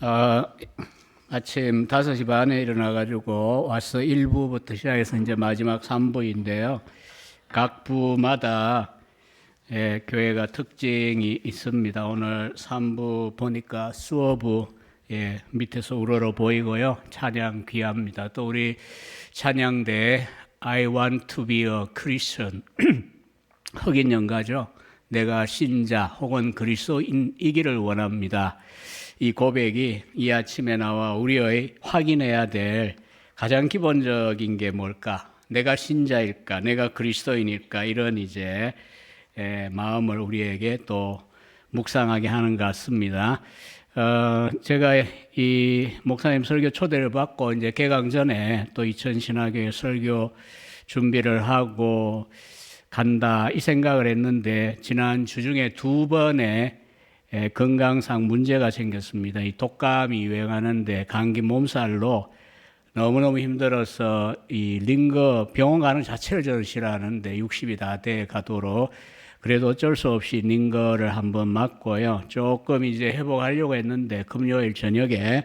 어, 아침 5시 반에 일어나가지고 와서 1부부터 시작해서 이제 마지막 3부인데요. 각 부마다 교회가 특징이 있습니다. 오늘 3부 보니까 수어부 밑에서 우러러 보이고요. 찬양 귀합니다. 또 우리 찬양대 I want to be a Christian 흑인 연가죠. 내가 신자 혹은 그리스도인이기를 원합니다. 이 고백이 이 아침에 나와 우리의 확인해야 될 가장 기본적인 게 뭘까? 내가 신자일까? 내가 그리스도인일까? 이런 이제 마음을 우리에게 또 묵상하게 하는 것 같습니다. 제가 이 목사님 설교 초대를 받고 이제 개강 전에 또 이천신학교에 설교 준비를 하고 간다 이 생각을 했는데 지난 주중에 2번의 건강상 문제가 생겼습니다. 이 독감이 유행하는데 감기 몸살로 너무너무 힘들어서 이 링거 병원 가는 자체를 저는 싫어하는데 60이 다 돼 가도록 그래도 어쩔 수 없이 링거를 한번 맞고요. 조금 이제 회복하려고 했는데 금요일 저녁에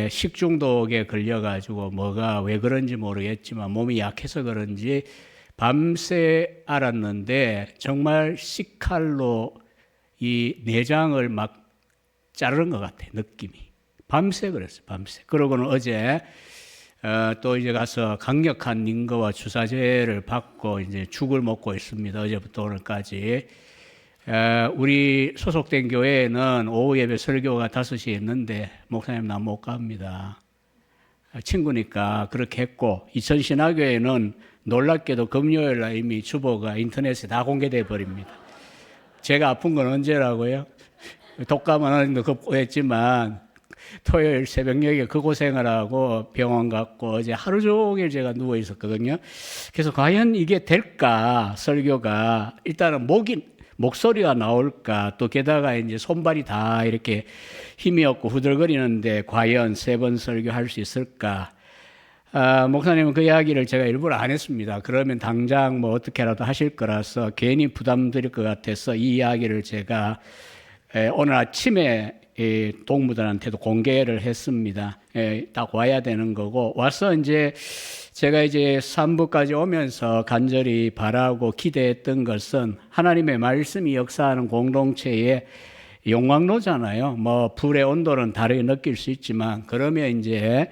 식중독에 걸려가지고 뭐가 왜 그런지 모르겠지만 몸이 약해서 그런지 밤새 앓았는데 정말 식칼로 이 내장을 막 자르는 것 같아, 느낌이. 밤새 그랬어요, 밤새. 그러고는 어제 또 이제 가서 강력한 링거와 주사제를 받고 이제 죽을 먹고 있습니다. 어제부터 오늘까지. 우리 소속된 교회에는 오후 예배 설교가 5시에 있는데 목사님 나 못 갑니다. 친구니까 그렇게 했고 이천신학교에는 놀랍게도 금요일 날 이미 주보가 인터넷에 다 공개돼 버립니다. 제가 아픈 건 언제라고요? 독감은 하는데 극복했지만 토요일 새벽녘에 그 고생을 하고 병원 갔고 어제 하루 종일 제가 누워 있었거든요. 그래서 과연 이게 될까? 설교가 일단은 목소리가 나올까? 또 게다가 이제 손발이 다 이렇게 힘이 없고 후들거리는데 과연 3번 설교할 수 있을까? 목사님은 그 이야기를 제가 일부러 안 했습니다. 그러면 당장 뭐 어떻게라도 하실 거라서 괜히 부담 드릴 것 같아서 이 이야기를 제가 오늘 아침에 동무들한테도 공개를 했습니다. 딱 와야 되는 거고 와서 이제 제가 이제 3부까지 오면서 간절히 바라고 기대했던 것은 하나님의 말씀이 역사하는 공동체의 용광로잖아요. 뭐 불의 온도는 다르게 느낄 수 있지만 그러면 이제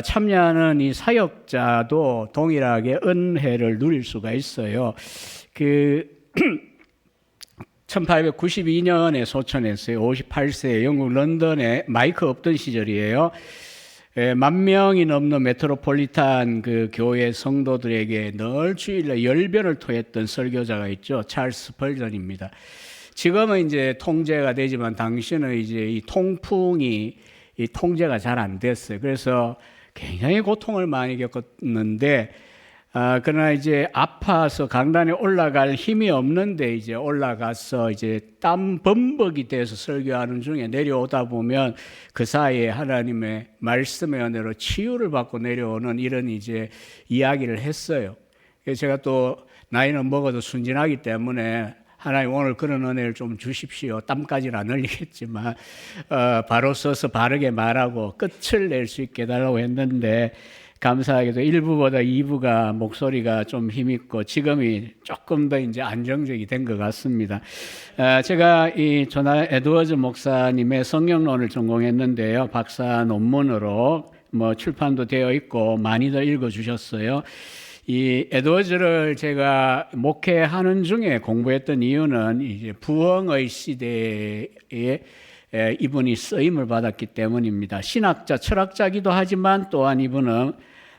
참여하는 이 사역자도 동일하게 은혜를 누릴 수가 있어요. 1892년에 소천했어요. 58세 영국 런던에 마이크 없던 시절이에요. 10,000명이 넘는 메트로폴리탄 그 교회 성도들에게 늘 주일날 열변을 토했던 설교자가 있죠. 찰스 스펄전입니다. 지금은 이제 통제가 되지만 당시는 이제 이 통풍이 이 통제가 잘 안 됐어요. 그래서 굉장히 고통을 많이 겪었는데, 그러나 이제 아파서 강단에 올라갈 힘이 없는데 이제 올라가서 이제 땀 범벅이 돼서 설교하는 중에 내려오다 보면 그 사이에 하나님의 말씀의 은혜로 치유를 받고 내려오는 이런 이제 이야기를 했어요. 그래서 제가 또 나이는 먹어도 순진하기 때문에 하나님 오늘 그런 은혜를 좀 주십시오. 땀까지는 안 흘리겠지만 바로 서서 바르게 말하고 끝을 낼 수 있게 해달라고 했는데 감사하게도 1부보다 2부가 목소리가 좀 힘있고 지금이 조금 더 이제 안정적이 된 것 같습니다. 제가 이 조나 에드워즈 목사님의 성경론을 전공했는데요. 박사 논문으로 뭐 출판도 되어 있고 많이들 읽어주셨어요. 이 에드워즈를 제가 목회하는 중에 공부했던 이유는 이제 부흥의 시대에 이분이 쓰임을 받았기 때문입니다. 신학자, 철학자기도 하지만 또한 이분은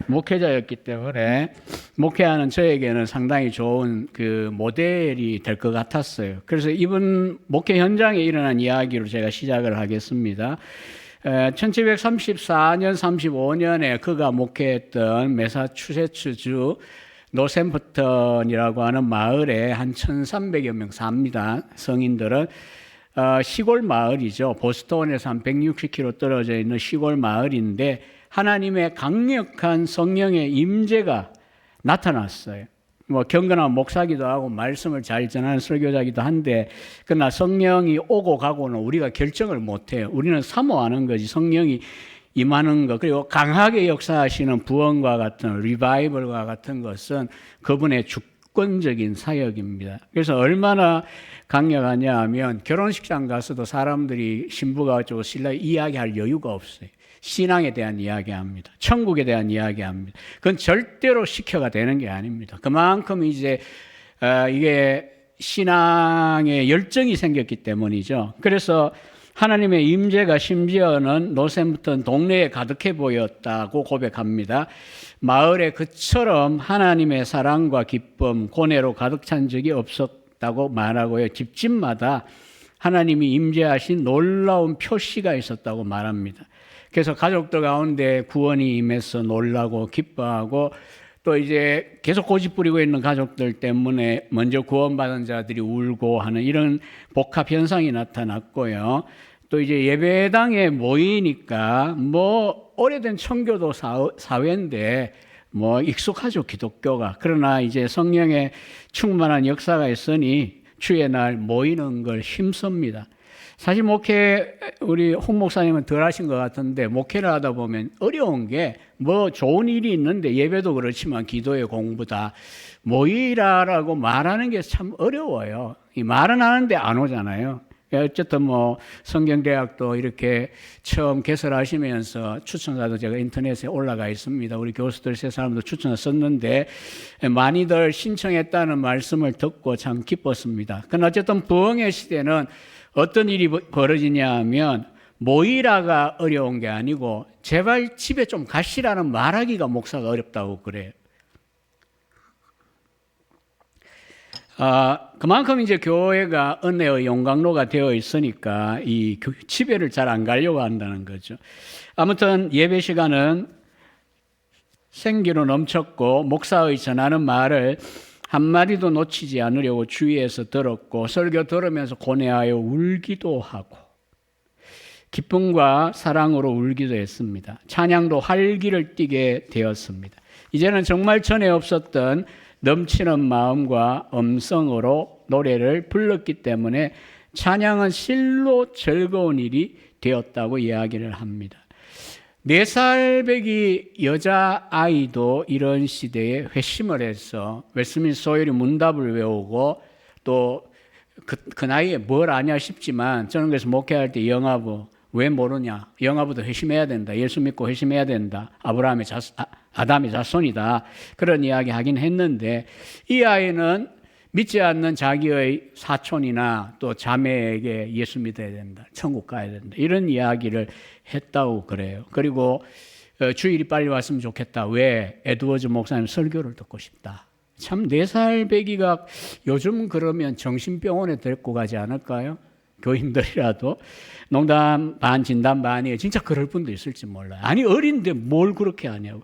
목회자였기 때문에 목회하는 저에게는 상당히 좋은 그 모델이 될 것 같았어요. 그래서 이분 목회 현장에 일어난 이야기로 제가 시작을 하겠습니다. 1734년, 35년에 그가 목회했던 매사추세츠주 노샘프턴이라고 하는 마을에 한 1,300여 명 삽니다. 성인들은 시골 마을이죠. 보스턴에서 한 160km 떨어져 있는 시골 마을인데 하나님의 강력한 성령의 임재가 나타났어요. 뭐 경건한 목사기도 하고 말씀을 잘 전하는 설교자기도 한데, 그러나 성령이 오고 가고는 우리가 결정을 못해요. 우리는 사모하는 거지. 성령이 임하는 것, 그리고 강하게 역사하시는 부흥과 같은 리바이벌과 같은 것은 그분의 주권적인 사역입니다. 그래서 얼마나 강력하냐 하면 결혼식장 가서도 사람들이 신부가 어쩌고 신라 이야기할 여유가 없어요. 신앙에 대한 이야기합니다. 천국에 대한 이야기합니다. 그건 절대로 시켜가 되는 게 아닙니다. 그만큼 이제 이게 신앙에 열정이 생겼기 때문이죠. 그래서 하나님의 임재가 심지어는 노샘부터 동네에 가득해 보였다고 고백합니다. 마을에 그처럼 하나님의 사랑과 기쁨, 고뇌로 가득 찬 적이 없었다고 말하고요. 집집마다 하나님이 임재하신 놀라운 표시가 있었다고 말합니다. 그래서 가족들 가운데 구원이 임해서 놀라고 기뻐하고, 또 이제 계속 고집 부리고 있는 가족들 때문에 먼저 구원받은 자들이 울고 하는 이런 복합 현상이 나타났고요. 또 이제 예배당에 모이니까 뭐 오래된 청교도 사회인데 뭐 익숙하죠, 기독교가. 그러나 이제 성령의 충만한 역사가 있으니 주의 날 모이는 걸 힘씁니다. 사실 우리 홍 목사님은 덜 하신 것 같은데, 목회를 하다 보면 어려운 게 뭐 좋은 일이 있는데, 예배도 그렇지만 기도의 공부다, 모이라라고 말하는 게 참 어려워요. 이 말은 하는데 안 오잖아요. 어쨌든 뭐 성경대학도 이렇게 처음 개설하시면서 추천사도 제가 인터넷에 올라가 있습니다. 우리 교수들 세 사람도 추천을 썼는데 많이들 신청했다는 말씀을 듣고 참 기뻤습니다. 그러나 어쨌든 부흥의 시대는 어떤 일이 벌어지냐 하면, 모이라가 어려운 게 아니고 제발 집에 좀 가시라는 말하기가 목사가 어렵다고 그래요. 그만큼 이제 교회가 은혜의 용광로가 되어 있으니까 이 집회를 잘 안 가려고 한다는 거죠. 아무튼 예배 시간은 생기로 넘쳤고, 목사의 전하는 말을 한마디도 놓치지 않으려고 주의해서 들었고, 설교 들으면서 고뇌하여 울기도 하고, 기쁨과 사랑으로 울기도 했습니다. 찬양도 활기를 띠게 되었습니다. 이제는 정말 전에 없었던 넘치는 마음과 음성으로 노래를 불렀기 때문에 찬양은 실로 즐거운 일이 되었다고 이야기를 합니다. 4살 배기 여자아이도 이런 시대에 회심을 해서 웨스트민스터 소율이 문답을 외우고, 또 그 나이에 뭘 아냐 싶지만, 저는 그래서 목회할 때 영아부, 왜 모르냐, 영아부도 회심해야 된다, 예수 믿고 회심해야 된다, 아담의 자손이다, 그런 이야기 하긴 했는데, 이 아이는 믿지 않는 자기의 사촌이나 또 자매에게 예수 믿어야 된다, 천국 가야 된다, 이런 이야기를 했다고 그래요. 그리고 주일이 빨리 왔으면 좋겠다. 왜? 에드워즈 목사님 설교를 듣고 싶다. 참 4살 배기가 요즘 그러면 정신병원에 데리고 가지 않을까요? 교인들이라도. 농담 반 진담 반이에요. 진짜 그럴 분도 있을지 몰라요. 아니 어린데 뭘 그렇게 하냐고.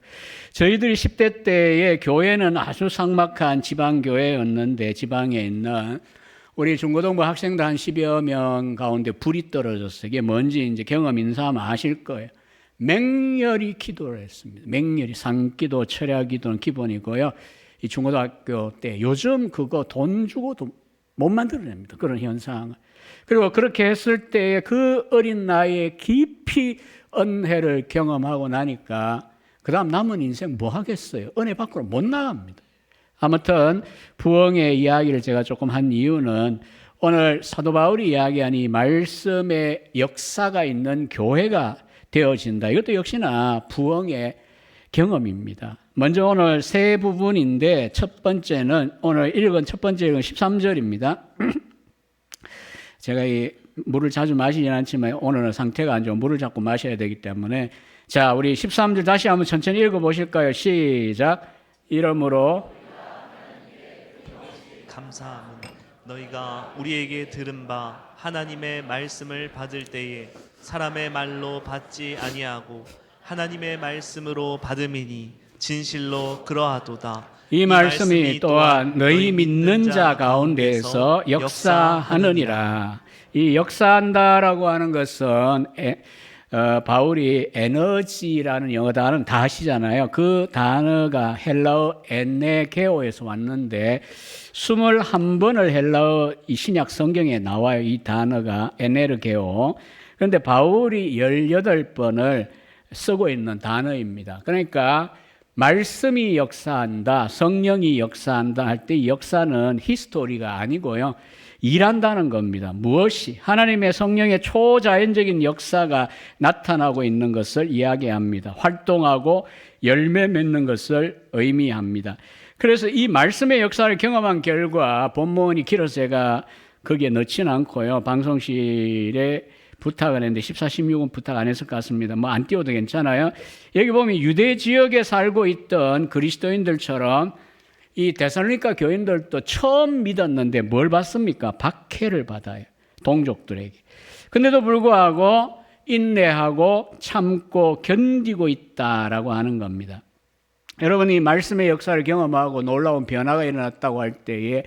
저희들이 10대 때에 교회는 아주 삭막한 지방교회였는데, 지방에 있는 우리 중고등부 학생들 한 10여 명 가운데 불이 떨어졌어요. 이게 뭔지 이제 경험 인사하면 아실 거예요. 맹렬히 기도를 했습니다. 맹렬히. 상기도, 철야기도는 기본이고요. 이 중고등학교 때 요즘 그거 돈 주고도 못 만들어냅니다. 그런 현상을. 그리고 그렇게 했을 때 그 어린 나이에 깊이 은혜를 경험하고 나니까 그 다음 남은 인생 뭐 하겠어요? 은혜 밖으로 못 나갑니다. 아무튼 부흥의 이야기를 제가 조금 한 이유는, 오늘 사도 바울이 이야기한 이 말씀의 역사가 있는 교회가 되어진다. 이것도 역시나 부흥의 경험입니다. 먼저 오늘 세 부분인데, 첫 번째는 오늘 읽은 첫 번째 읽은 13절입니다. 제가 이 물을 자주 마시진 않지만 오늘은 상태가 안 좋아 물을 자꾸 마셔야 되기 때문에, 자, 우리 13절 다시 한번 천천히 읽어보실까요? 시작. 이러므로 감사함은 너희가 우리에게 들은 바 하나님의 말씀을 받을 때에 사람의 말로 받지 아니하고 하나님의 말씀으로 받음이니 진실로 그러하도다. 이 말씀이 또한 너희 믿는 자 가운데에서 역사하느니라. 이 역사한다라고 하는 것은 바울이 에너지라는 영어 단어는 다 아시잖아요. 그 단어가 헬라어 에네게오에서 왔는데 21번을 헬라어 이 신약 성경에 나와요. 이 단어가 에네르게오. 그런데 바울이 18번을 쓰고 있는 단어입니다. 그러니까 말씀이 역사한다, 성령이 역사한다 할 때 역사는 히스토리가 아니고요. 일한다는 겁니다. 무엇이? 하나님의 성령의 초자연적인 역사가 나타나고 있는 것을 이야기합니다. 활동하고 열매 맺는 것을 의미합니다. 그래서 이 말씀의 역사를 경험한 결과 본문이 길어서 제가 거기에 넣지는 않고요. 방송실에 부탁을 했는데 14, 16은 부탁 안 했을 것 같습니다. 뭐 안 띄워도 괜찮아요. 여기 보면 유대 지역에 살고 있던 그리스도인들처럼 이 데살로니가 교인들도 처음 믿었는데 뭘 받습니까? 박해를 받아요. 동족들에게. 근데도 불구하고 인내하고 참고 견디고 있다라고 하는 겁니다. 여러분이 말씀의 역사를 경험하고 놀라운 변화가 일어났다고 할 때에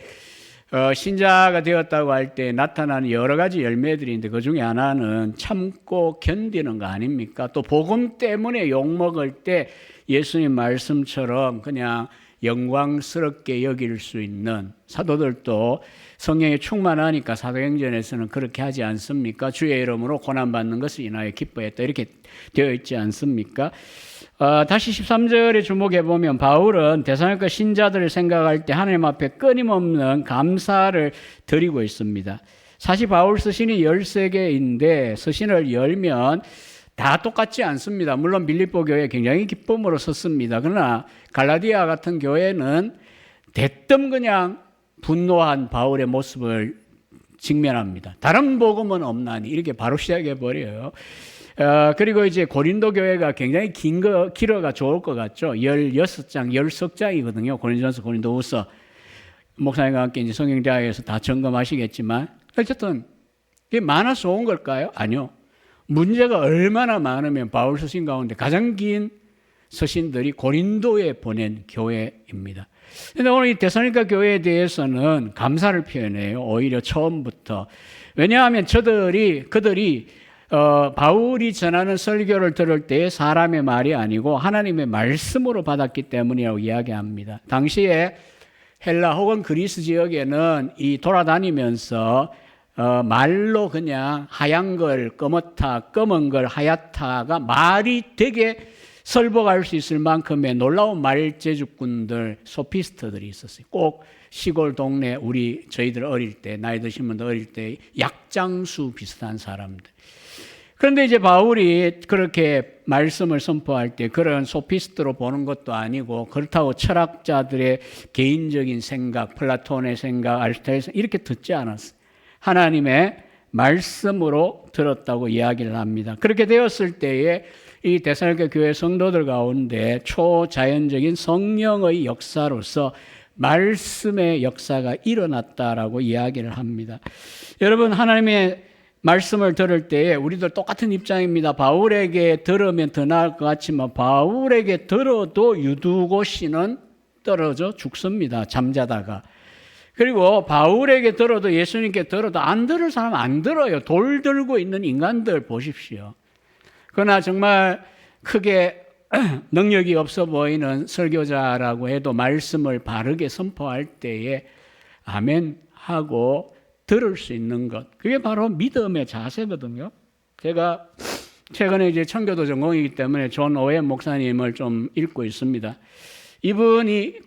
신자가 되었다고 할 때 나타나는 여러 가지 열매들이 있는데 그 중에 하나는 참고 견디는 거 아닙니까? 또 복음 때문에 욕먹을 때 예수님 말씀처럼 그냥 영광스럽게 여길 수 있는 사도들도 성령에 충만하니까 사도행전에서는 그렇게 하지 않습니까? 주의 이름으로 고난받는 것을 인하여 기뻐했다 이렇게 되어 있지 않습니까? 다시 13절에 주목해 보면 바울은 데살로니가 신자들을 생각할 때 하나님 앞에 끊임없는 감사를 드리고 있습니다. 사실 바울 서신이 13개인데 서신을 열면 다 똑같지 않습니다. 물론 빌립보 교회 굉장히 기쁨으로 썼습니다. 그러나 갈라디아 같은 교회는 대뜸 그냥 분노한 바울의 모습을 직면합니다. 다른 복음은 없나니 이렇게 바로 시작해 버려요. 그리고 이제 고린도 교회가 굉장히 길어가 좋을 것 같죠. 16장, 10석장이거든요. 고린도전서, 고린도후서. 목사님과 함께 이제 성경대학에서 다 점검하시겠지만 어쨌든 이게 많아서 좋은 걸까요? 아니요. 문제가 얼마나 많으면 바울 서신 가운데 가장 긴 서신들이 고린도에 보낸 교회입니다. 그런데 오늘 이 데살로니가 교회에 대해서는 감사를 표현해요. 오히려 처음부터. 왜냐하면 그들이 바울이 전하는 설교를 들을 때 사람의 말이 아니고 하나님의 말씀으로 받았기 때문이라고 이야기합니다. 당시에 헬라 혹은 그리스 지역에는 이 돌아다니면서 말로 그냥 하얀 걸 검었다, 검은 걸 하얗다가 말이 되게 설복할 수 있을 만큼의 놀라운 말재주꾼들, 소피스트들이 있었어요. 꼭 시골 동네 저희들 어릴 때, 나이 드신 분들 어릴 때 약장수 비슷한 사람들. 그런데 이제 바울이 그렇게 말씀을 선포할 때 그런 소피스트로 보는 것도 아니고 그렇다고 철학자들의 개인적인 생각, 플라톤의 생각, 아리스토텔의 생각 이렇게 듣지 않았어요. 하나님의 말씀으로 들었다고 이야기를 합니다. 그렇게 되었을 때에 이 데살로니가 교회 성도들 가운데 초자연적인 성령의 역사로서 말씀의 역사가 일어났다라고 이야기를 합니다. 여러분 하나님의 말씀을 들을 때에 우리들 똑같은 입장입니다. 바울에게 들으면 더 나을 것 같지만 바울에게 들어도 유두고씨는 떨어져 죽습니다. 잠자다가. 그리고 바울에게 들어도 예수님께 들어도 안 들을 사람 안 들어요. 돌 들고 있는 인간들 보십시오. 그러나 정말 크게 능력이 없어 보이는 설교자라고 해도 말씀을 바르게 선포할 때에 아멘 하고 들을 수 있는 것. 그게 바로 믿음의 자세거든요. 제가 최근에 이제 청교도 전공이기 때문에 존 오웬 목사님을 좀 읽고 있습니다. 이분이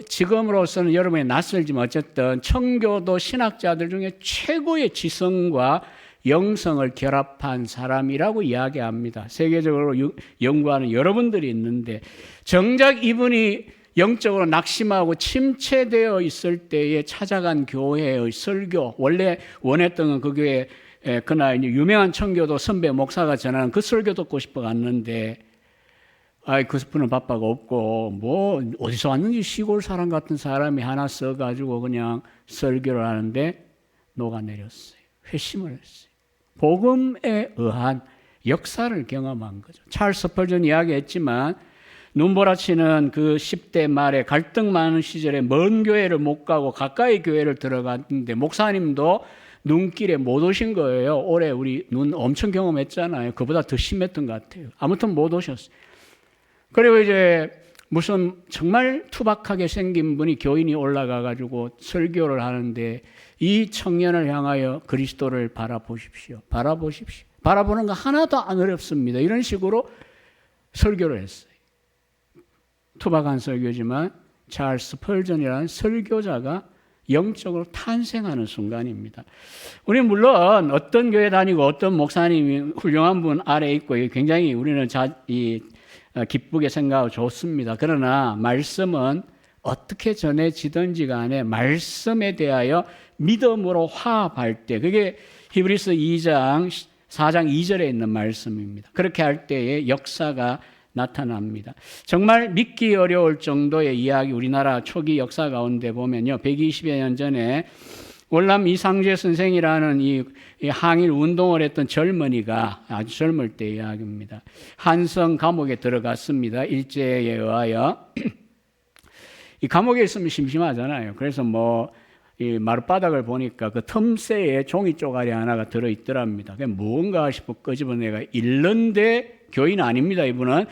지금으로서는 여러분이 낯설지만 어쨌든 청교도 신학자들 중에 최고의 지성과 영성을 결합한 사람이라고 이야기합니다. 세계적으로 연구하는 여러분들이 있는데 정작 이분이 영적으로 낙심하고 침체되어 있을 때에 찾아간 교회의 설교, 원래 원했던 건 그 교회 그날 유명한 청교도 선배 목사가 전하는 그 설교 듣고 싶어 갔는데 그 분은 바빠가 없고 뭐 어디서 왔는지 시골 사람 같은 사람이 하나 써가지고 그냥 설교를 하는데 녹아내렸어요. 회심을 했어요. 복음에 의한 역사를 경험한 거죠. 찰스 스펄전 이야기했지만 눈보라치는 그 10대 말에 갈등 많은 시절에 먼 교회를 못 가고 가까이 교회를 들어갔는데 목사님도 눈길에 못 오신 거예요. 올해 우리 눈 엄청 경험했잖아요. 그보다 더 심했던 것 같아요. 아무튼 못 오셨어요. 그리고 이제 무슨 정말 투박하게 생긴 분이 교인이 올라가가지고 설교를 하는데 이 청년을 향하여 그리스도를 바라보십시오. 바라보십시오. 바라보는 거 하나도 안 어렵습니다. 이런 식으로 설교를 했어요. 투박한 설교지만 찰스 펄전이라는 설교자가 영적으로 탄생하는 순간입니다. 우리는 물론 어떤 교회 다니고 어떤 목사님이 훌륭한 분 아래에 있고 굉장히 우리는 기쁘게 생각하고 좋습니다. 그러나 말씀은 어떻게 전해지든지 간에 말씀에 대하여 믿음으로 화합할 때, 그게 히브리서 4장 2절에 있는 말씀입니다. 그렇게 할 때에 역사가 나타납니다. 정말 믿기 어려울 정도의 이야기, 우리나라 초기 역사 가운데 보면요, 120여 년 전에 월남 이상재 선생이라는 이 항일 운동을 했던 젊은이가, 아주 젊을 때 이야기입니다. 한성 감옥에 들어갔습니다. 일제에 의하여. 이 감옥에 있으면 심심하잖아요. 그래서 이 마룻바닥을 보니까 그 틈새에 종이 쪼가리 하나가 들어있더랍니다. 그게 뭔가 싶어 끄집어내가 읽는데, 교인 아닙니다, 이분은.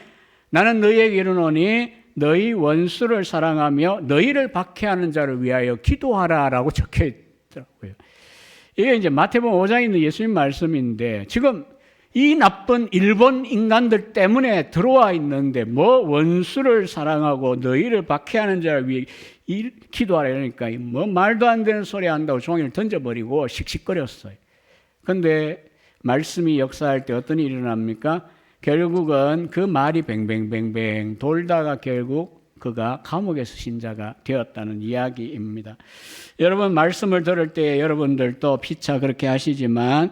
나는 너희에게 이르노니 너희 원수를 사랑하며 너희를 박해하는 자를 위하여 기도하라라고 적혀 있더라고요. 이게 이제 마태복음 5장에 있는 예수님 말씀인데, 지금 이 나쁜 일본 인간들 때문에 들어와 있는데 원수를 사랑하고 너희를 박해하는 자를 위해 기도하라 이러니까 말도 안 되는 소리 한다고 종이를 던져버리고 씩씩거렸어요. 그런데 말씀이 역사할 때 어떤 일이 일어납니까? 결국은 그 말이 뱅뱅뱅뱅 돌다가 결국 그가 감옥에서 신자가 되었다는 이야기입니다. 여러분, 말씀을 들을 때 여러분들도 피차 그렇게 하시지만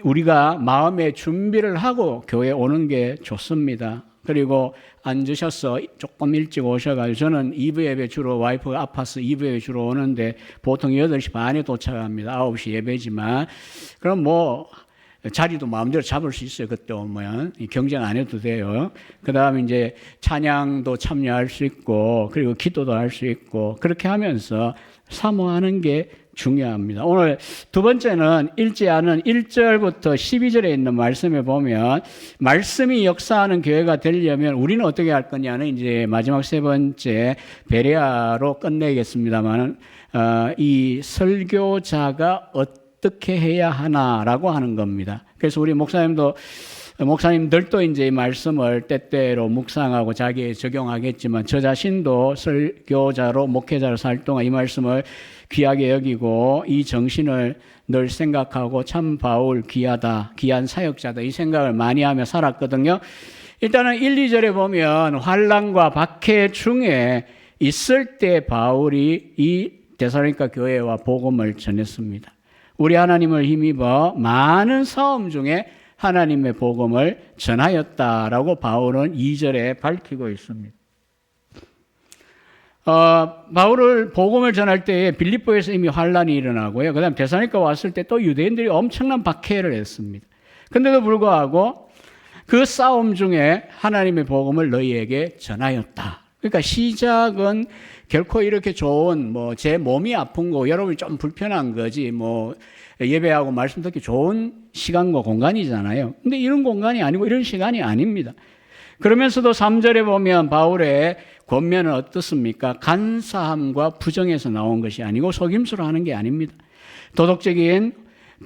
우리가 마음의 준비를 하고 교회에 오는 게 좋습니다. 그리고 앉으셔서 조금 일찍 오셔가지고, 저는 2부 예배 주로, 와이프가 아파서 2부 예배 주로 오는데 보통 8시 반에 도착합니다. 9시 예배지만. 그럼 자리도 마음대로 잡을 수 있어요. 그때 오면 경쟁 안 해도 돼요. 그 다음에 이제 찬양도 참여할 수 있고, 그리고 기도도 할 수 있고, 그렇게 하면서 사모하는 게 중요합니다. 오늘 두 번째는 읽지 않은 1절부터 12절에 있는 말씀에 보면, 말씀이 역사하는 교회가 되려면 우리는 어떻게 할 거냐는 이제 마지막 세 번째 베레아로 끝내겠습니다만, 이 설교자가 어떻게 해야 하나라고 하는 겁니다. 그래서 우리 목사님들도 이제 이 말씀을 때때로 묵상하고 자기에 적용하겠지만, 저 자신도 설교자로 목회자로 살 동안 이 말씀을 귀하게 여기고 이 정신을 늘 생각하고 참 바울 귀하다, 귀한 사역자다, 이 생각을 많이 하며 살았거든요. 일단은 1, 2절에 보면 환난과 박해 중에 있을 때 바울이 이 데살로니가 교회와 복음을 전했습니다. 우리 하나님을 힘입어 많은 싸움 중에 하나님의 복음을 전하였다라고 바울은 2절에 밝히고 있습니다. 바울을 복음을 전할 때에 빌립보에서 이미 환란이 일어나고요. 그 다음 데살로니가 왔을 때 또 유대인들이 엄청난 박해를 했습니다. 그런데도 불구하고 그 싸움 중에 하나님의 복음을 너희에게 전하였다. 그러니까 시작은 결코 이렇게 좋은, 제 몸이 아픈 거, 여러분이 좀 불편한 거지, 예배하고 말씀 듣기 좋은 시간과 공간이잖아요. 근데 이런 공간이 아니고 이런 시간이 아닙니다. 그러면서도 3절에 보면 바울의 권면은 어떻습니까? 간사함과 부정에서 나온 것이 아니고 속임수로 하는 게 아닙니다. 도덕적인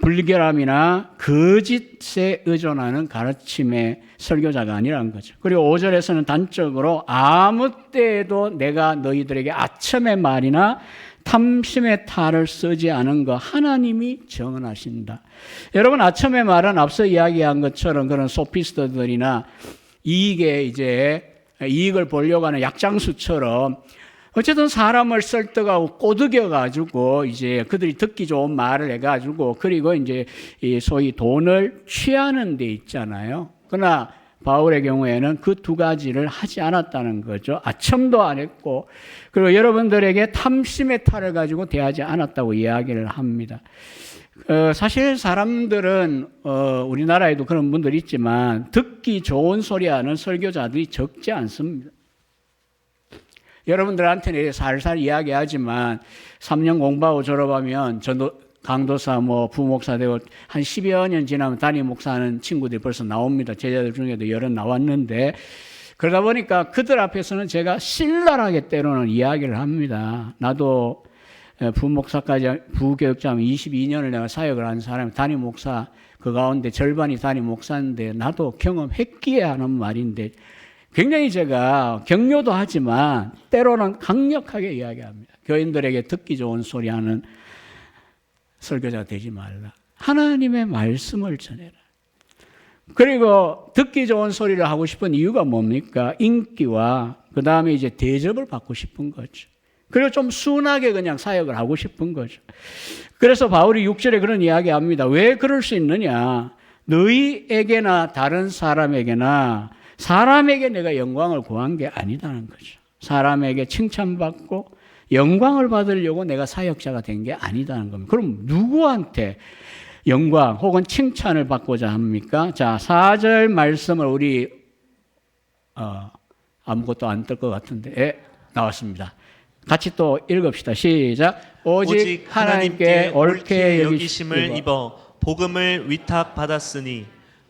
불결함이나 거짓에 의존하는 가르침의 설교자가 아니라는 거죠. 그리고 5절에서는 단적으로 아무 때에도 내가 너희들에게 아첨의 말이나 탐심의 탈을 쓰지 않은 거 하나님이 정언하신다. 여러분, 아첨의 말은 앞서 이야기한 것처럼 그런 소피스트들이나 이익을 보려고 하는 약장수처럼 어쨌든 사람을 설득하고 꼬드겨가지고 이제 그들이 듣기 좋은 말을 해가지고, 그리고 이제 소위 돈을 취하는 데 있잖아요. 그러나 바울의 경우에는 그 두 가지를 하지 않았다는 거죠. 아첨도 안 했고, 그리고 여러분들에게 탐심의 탈을 가지고 대하지 않았다고 이야기를 합니다. 사실 사람들은 우리나라에도 그런 분들이 있지만 듣기 좋은 소리 하는 설교자들이 적지 않습니다. 여러분들한테는 살살 이야기하지만 3년 공부하고 졸업하면 강도사 뭐 부목사 되고 한 10여 년 지나면 담임 목사하는 친구들이 벌써 나옵니다. 제자들 중에도 여러 나왔는데 그러다 보니까 그들 앞에서는 제가 신랄하게 때로는 이야기를 합니다. 나도 부목사까지 부교육자면 22년을 내가 사역을 한 사람이 담임 목사 그 가운데 절반이 담임 목사인데 나도 경험했기에 하는 말인데 굉장히 제가 격려도 하지만 때로는 강력하게 이야기합니다. 교인들에게 듣기 좋은 소리 하는 설교자가 되지 말라. 하나님의 말씀을 전해라. 그리고 듣기 좋은 소리를 하고 싶은 이유가 뭡니까? 인기와 그 다음에 이제 대접을 받고 싶은 거죠. 그리고 좀 순하게 그냥 사역을 하고 싶은 거죠. 그래서 바울이 6절에 그런 이야기합니다. 왜 그럴 수 있느냐? 너희에게나 다른 사람에게나 사람에게 내가 영광을 구한 게 아니다는 거죠. 사람에게 칭찬받고 영광을 받으려고 내가 사역자가 된 게 아니다는 겁니다. 그럼 누구한테 영광 혹은 칭찬을 받고자 합니까? 자, 4절 말씀을 우리 아무것도 안 뜰 것 같은데 나왔습니다. 같이 또 읽읍시다. 시작. 오직 하나님께 옳게 여기심을 입어 복음을 위탁받았으니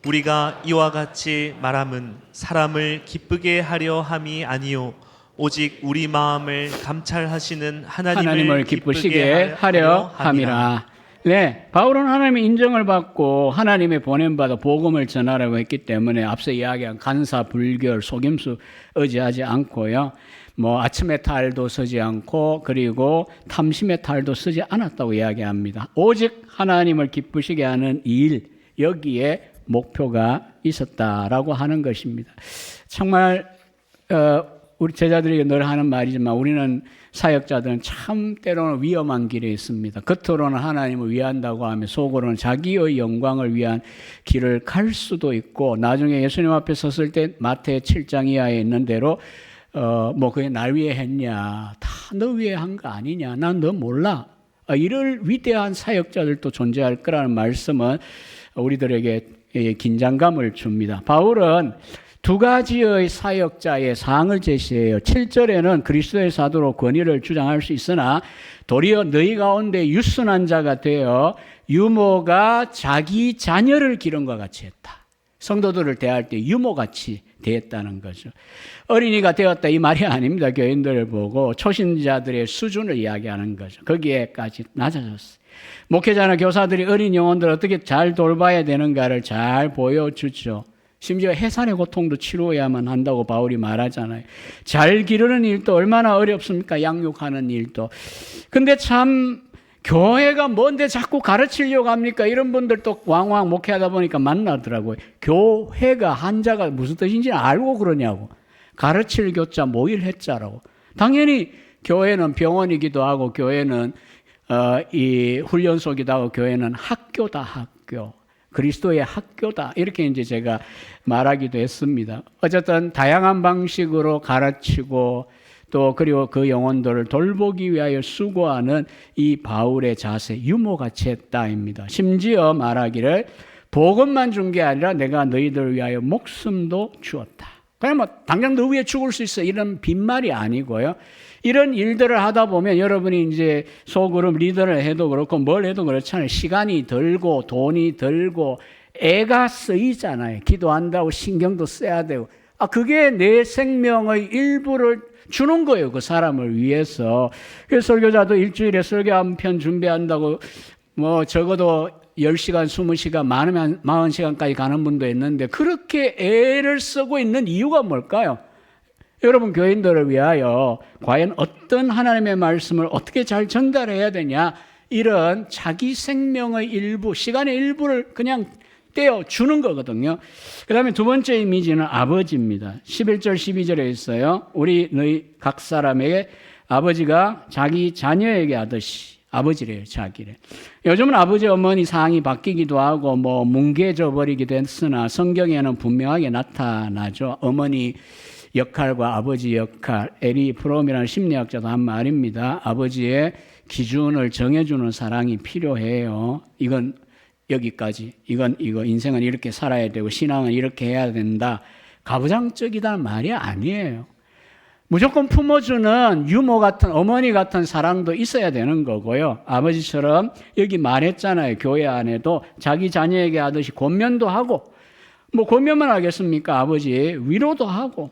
우리가 이와 같이 말함은 사람을 기쁘게 하려 함이 아니요 오직 우리 마음을 감찰하시는 하나님을 기쁘시게 하려 함이라. 네, 바울은 하나님의 인정을 받고 하나님의 보냄받아 복음을 전하라고 했기 때문에 앞서 이야기한 간사, 불결, 속임수 의지하지 않고요. 뭐 아침의 탈도 쓰지 않고 그리고 탐심의 탈도 쓰지 않았다고 이야기합니다. 오직 하나님을 기쁘시게 하는 일, 여기에 목표가 있었다라고 하는 것입니다. 정말 우리 제자들에게 늘 하는 말이지만 우리는 사역자들은 참 때로는 위험한 길에 있습니다. 겉으로는 하나님을 위한다고 하며 속으로는 자기의 영광을 위한 길을 갈 수도 있고 나중에 예수님 앞에 섰을 때 마태 7장 이하에 있는 대로 뭐 그게 날 위해 했냐, 다 너 위해 한 거 아니냐, 난 너 몰라. 이럴 위대한 사역자들도 존재할 거라는 말씀은 우리들에게 긴장감을 줍니다. 바울은 두 가지의 사역자의 상을 제시해요. 7절에는 그리스도의 사도로 권위를 주장할 수 있으나 도리어 너희 가운데 유순한 자가 되어 유모가 자기 자녀를 기른과 같이 했다. 성도들을 대할 때 유모같이 대했다는 거죠. 어린이가 되었다 이 말이 아닙니다. 교인들을 보고 초신자들의 수준을 이야기하는 거죠. 거기에까지 낮아졌어요. 목회자나 교사들이 어린 영혼들을 어떻게 잘 돌봐야 되는가를 잘 보여주죠. 심지어 해산의 고통도 치료해야만 한다고 바울이 말하잖아요. 잘 기르는 일도 얼마나 어렵습니까? 양육하는 일도. 근데 참 교회가 뭔데 자꾸 가르치려고 합니까? 이런 분들도 왕왕 목회하다 보니까 만나더라고요. 교회가 한자가 무슨 뜻인지 알고 그러냐고. 가르칠 교자 모일 해자라고. 당연히 교회는 병원이기도 하고 교회는 이 훈련소이기도 하고 교회는 학교다 학교. 그리스도의 학교다. 이렇게 이제 제가 말하기도 했습니다. 어쨌든 다양한 방식으로 가르치고 또 그리고 그 영혼들을 돌보기 위하여 수고하는 이 바울의 자세, 유모같이 했다입니다. 심지어 말하기를 복음만 준 게 아니라 내가 너희들을 위하여 목숨도 주었다. 그냥 뭐 당장 너 위에 죽을 수 있어 이런 빈말이 아니고요. 이런 일들을 하다 보면 여러분이 이제 소그룹 리더를 해도 그렇고 뭘 해도 그렇잖아요. 시간이 들고 돈이 들고 애가 쓰이잖아요. 기도한다고 신경도 써야 되고. 그게 내 생명의 일부를 주는 거예요. 그 사람을 위해서. 그래서 설교자도 일주일에 설교 한 편 준비한다고 뭐 적어도 10시간, 20시간, 많으면 40시간까지 가는 분도 있는데 그렇게 애를 쓰고 있는 이유가 뭘까요? 여러분 교인들을 위하여 과연 어떤 하나님의 말씀을 어떻게 잘 전달해야 되냐 이런 자기 생명의 일부, 시간의 일부를 그냥 떼어주는 거거든요. 그 다음에 두 번째 이미지는 아버지입니다. 11절 12절에 있어요. 우리 너희 각 사람에게 아버지가 자기 자녀에게 하듯이 아버지래요. 자기래. 요즘은 아버지 어머니 상이 바뀌기도 하고 뭐 뭉개져 버리기도 했으나 성경에는 분명하게 나타나죠. 어머니 역할과 아버지 역할, 에리 프롬이라는 심리학자도 한 말입니다. 아버지의 기준을 정해주는 사랑이 필요해요. 이건 여기까지, 이거 인생은 이렇게 살아야 되고 신앙은 이렇게 해야 된다. 가부장적이다는 말이 아니에요. 무조건 품어주는 유모 같은 어머니 같은 사랑도 있어야 되는 거고요. 아버지처럼 여기 말했잖아요. 교회 안에도 자기 자녀에게 하듯이 권면도 하고, 뭐 권면만 하겠습니까? 아버지 위로도 하고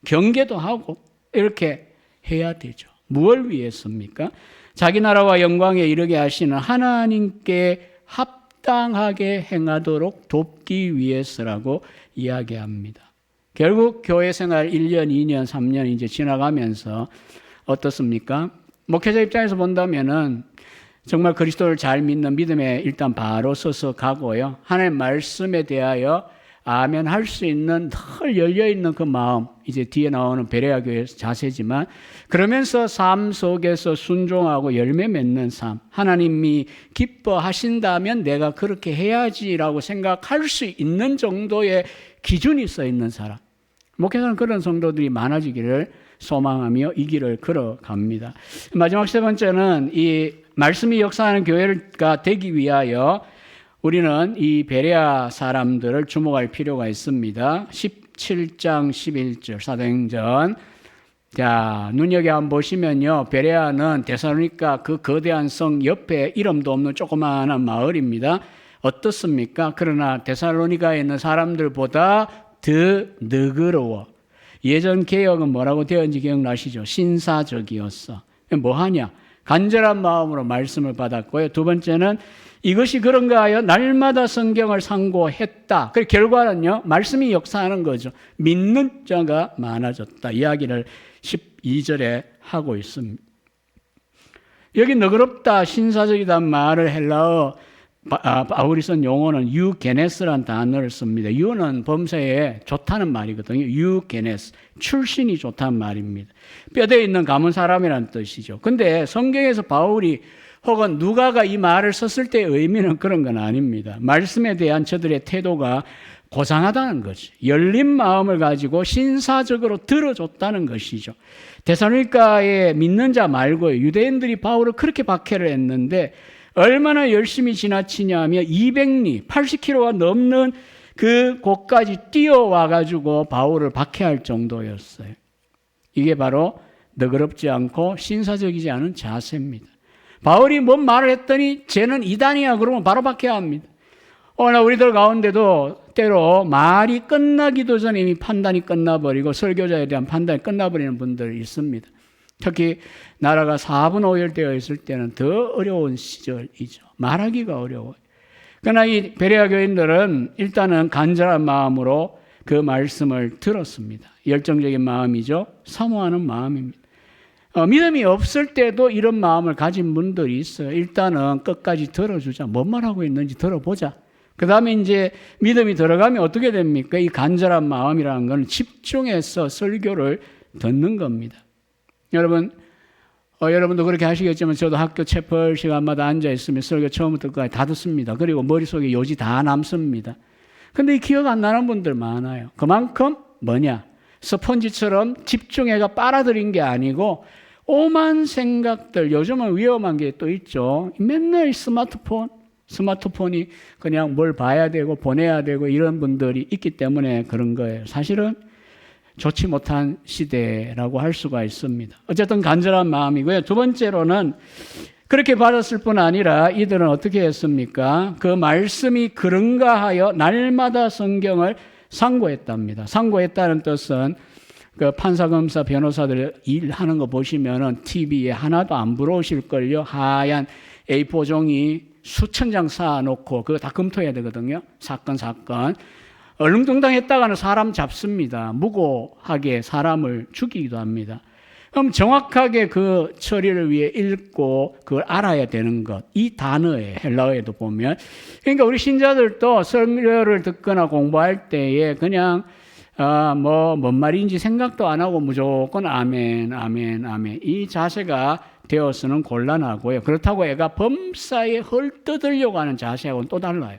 경계도 하고 이렇게 해야 되죠. 무엇을 위해서입니까? 자기 나라와 영광에 이르게 하시는 하나님께 합당하게 행하도록 돕기 위해서라고 이야기합니다. 결국 교회 생활 1년, 2년, 3년 이제 지나가면서 어떻습니까? 목회자 입장에서 본다면은 정말 그리스도를 잘 믿는 믿음에 일단 바로 서서 가고요. 하나님의 말씀에 대하여 아멘 할 수 있는 늘 열려있는 그 마음, 이제 뒤에 나오는 베레아 교회의 자세지만, 그러면서 삶 속에서 순종하고 열매 맺는 삶, 하나님이 기뻐하신다면 내가 그렇게 해야지라고 생각할 수 있는 정도의 기준이 써 있는 사람, 목회자는 그런 성도들이 많아지기를 소망하며 이 길을 걸어갑니다. 마지막 세 번째는 이 말씀이 역사하는 교회가 되기 위하여 우리는 이 베레아 사람들을 주목할 필요가 있습니다. 17장 11절 사도행전. 자, 눈여겨 한번 보시면요. 베레아는 데살로니가 그 거대한 성 옆에 이름도 없는 조그마한 마을입니다. 어떻습니까? 그러나 데살로니가에 있는 사람들보다 더 너그러워. 예전 개혁은 뭐라고 되었는지 기억나시죠? 신사적이었어. 뭐 하냐? 간절한 마음으로 말씀을 받았고요. 두 번째는 이것이 그런가 하여 날마다 성경을 상고했다. 그 결과는요, 말씀이 역사하는 거죠. 믿는 자가 많아졌다. 이야기를 12절에 하고 있습니다. 여기 너그럽다, 신사적이다 말을 헬라어 바울이 쓴 용어는 유게네스라는 단어를 씁니다. 유는 범사에 좋다는 말이거든요. 유게네스, 출신이 좋다는 말입니다. 뼈대에 있는 가문 사람이라는 뜻이죠. 근데 성경에서 바울이 혹은 누가가 이 말을 썼을 때의 의미는 그런 건 아닙니다. 말씀에 대한 저들의 태도가 고상하다는 거죠. 열린 마음을 가지고 신사적으로 들어줬다는 것이죠. 데살로니가에 믿는 자 말고 유대인들이 바울을 그렇게 박해를 했는데 얼마나 열심히 지나치냐면 200리, 80km가 넘는 그 곳까지 뛰어와 가지고 바울을 박해할 정도였어요. 이게 바로 너그럽지 않고 신사적이지 않은 자세입니다. 바울이 뭔 말을 했더니 쟤는 이단이야 그러면 바로 박해야 합니다. 오늘 우리들 가운데도 때로 말이 끝나기도 전에 이미 판단이 끝나버리고 설교자에 대한 판단이 끝나버리는 분들이 있습니다. 특히 나라가 4분 5열 되어 있을 때는 더 어려운 시절이죠. 말하기가 어려워요. 그러나 이 베레아 교인들은 일단은 간절한 마음으로 그 말씀을 들었습니다. 열정적인 마음이죠. 사모하는 마음입니다. 믿음이 없을 때도 이런 마음을 가진 분들이 있어요. 일단은 끝까지 들어주자. 뭔 말하고 있는지 들어보자. 그 다음에 이제 믿음이 들어가면 어떻게 됩니까? 이 간절한 마음이라는 건 집중해서 설교를 듣는 겁니다. 여러분도 그렇게 하시겠지만 저도 학교 채플 시간마다 앉아있으면 설교 처음부터 끝까지 다 듣습니다. 그리고 머릿속에 요지 다 남습니다. 근데 이 기억 안 나는 분들 많아요. 그만큼 뭐냐? 스펀지처럼 집중해가 빨아들인 게 아니고 오만 생각들, 요즘은 위험한 게 또 있죠. 맨날 스마트폰이 그냥 뭘 봐야 되고 보내야 되고 이런 분들이 있기 때문에 그런 거예요. 사실은 좋지 못한 시대라고 할 수가 있습니다. 어쨌든 간절한 마음이고요. 두 번째로는 그렇게 받았을 뿐 아니라 이들은 어떻게 했습니까? 그 말씀이 그런가 하여 날마다 성경을 상고했답니다. 상고했다는 뜻은 그 판사, 검사, 변호사들 일하는 거 보시면은 TV에 하나도 안 부러우실걸요. 하얀 A4 종이 수천 장 쌓아놓고 그거 다 검토해야 되거든요. 사건. 얼렁뚱땅했다가는 사람 잡습니다. 무고하게 사람을 죽이기도 합니다. 그럼 정확하게 그 처리를 위해 읽고 그걸 알아야 되는 것. 이 단어에 헬라어에도 보면. 그러니까 우리 신자들도 설교를 듣거나 공부할 때에 그냥 뭔 말인지 생각도 안 하고 무조건 아멘. 이 자세가 되어서는 곤란하고요. 그렇다고 애가 범사에 헐떠들려고 하는 자세하고는 또 달라요.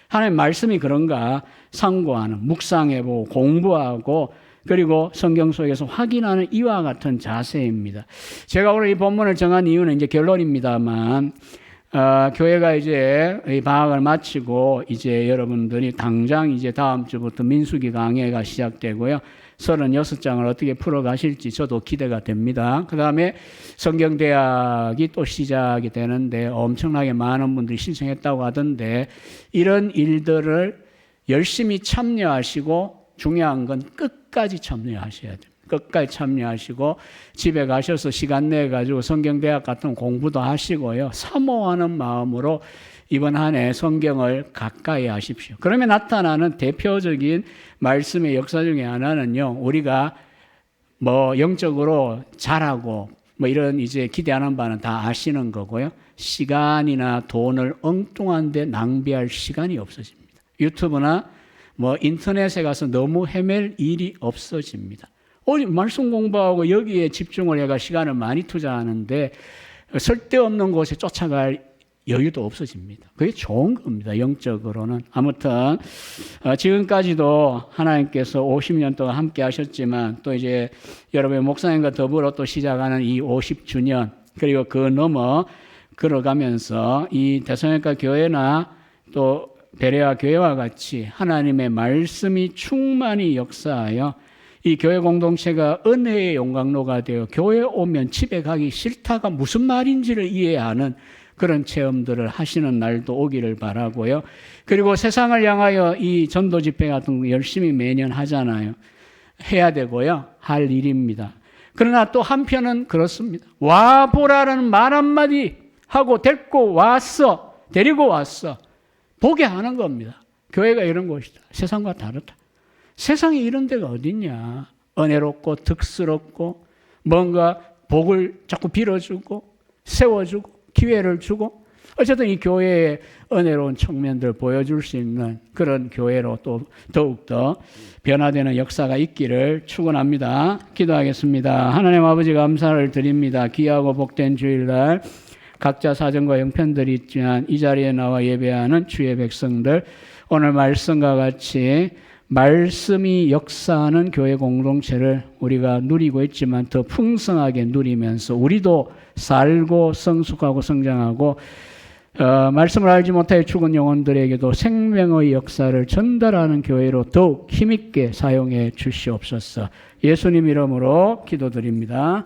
하나님 말씀이 그런가 상고하는, 묵상해보고 공부하고 그리고 성경 속에서 확인하는 이와 같은 자세입니다. 제가 오늘 이 본문을 정한 이유는 이제 결론입니다만 교회가 이제 이 방학을 마치고 이제 여러분들이 당장 이제 다음 주부터 민수기 강해가 시작되고요. 36장을 어떻게 풀어가실지 저도 기대가 됩니다. 그 다음에 성경대학이 또 시작이 되는데 엄청나게 많은 분들이 신청했다고 하던데 이런 일들을 열심히 참여하시고 중요한 건 끝까지 참여하셔야 됩니다. 끝까지 참여하시고 집에 가셔서 시간 내 가지고 성경대학 같은 공부도 하시고요. 사모하는 마음으로 이번 한 해 성경을 가까이 하십시오. 그러면 나타나는 대표적인 말씀의 역사 중에 하나는요. 우리가 뭐 영적으로 잘하고 뭐 이런 이제 기대하는 바는 다 아시는 거고요. 시간이나 돈을 엉뚱한 데 낭비할 시간이 없어집니다. 유튜브나 뭐 인터넷에 가서 너무 헤맬 일이 없어집니다. 말씀 공부하고 여기에 집중을 해가 시간을 많이 투자하는데 쓸데없는 곳에 쫓아갈 여유도 없어집니다. 그게 좋은 겁니다. 영적으로는. 아무튼 지금까지도 하나님께서 50년 동안 함께 하셨지만 또 이제 여러분의 목사님과 더불어 또 시작하는 이 50주년 그리고 그 넘어 걸어가면서 이 대성형과 교회나 또 베레아 교회와 같이 하나님의 말씀이 충만히 역사하여 이 교회 공동체가 은혜의 용광로가 되어 교회 오면 집에 가기 싫다가 무슨 말인지를 이해하는 그런 체험들을 하시는 날도 오기를 바라고요. 그리고 세상을 향하여 이 전도 집회 같은 거 열심히 매년 하잖아요. 해야 되고요. 할 일입니다. 그러나 또 한편은 그렇습니다. 와 보라는 말 한마디 하고 데리고 왔어. 보게 하는 겁니다. 교회가 이런 곳이다. 세상과 다르다. 세상에 이런 데가 어딨냐. 은혜롭고 득스럽고 뭔가 복을 자꾸 빌어주고 세워주고 기회를 주고 어쨌든 이 교회의 은혜로운 측면들을 보여줄 수 있는 그런 교회로 또 더욱더 변화되는 역사가 있기를 축원합니다. 기도하겠습니다. 하나님 아버지 감사를 드립니다. 귀하고 복된 주일날 각자 사정과 형편들이 있지만 이 자리에 나와 예배하는 주의 백성들 오늘 말씀과 같이 말씀이 역사하는 교회 공동체를 우리가 누리고 있지만 더 풍성하게 누리면서 우리도 살고 성숙하고 성장하고 말씀을 알지 못하여 죽은 영혼들에게도 생명의 역사를 전달하는 교회로 더욱 힘있게 사용해 주시옵소서. 예수님 이름으로 기도드립니다.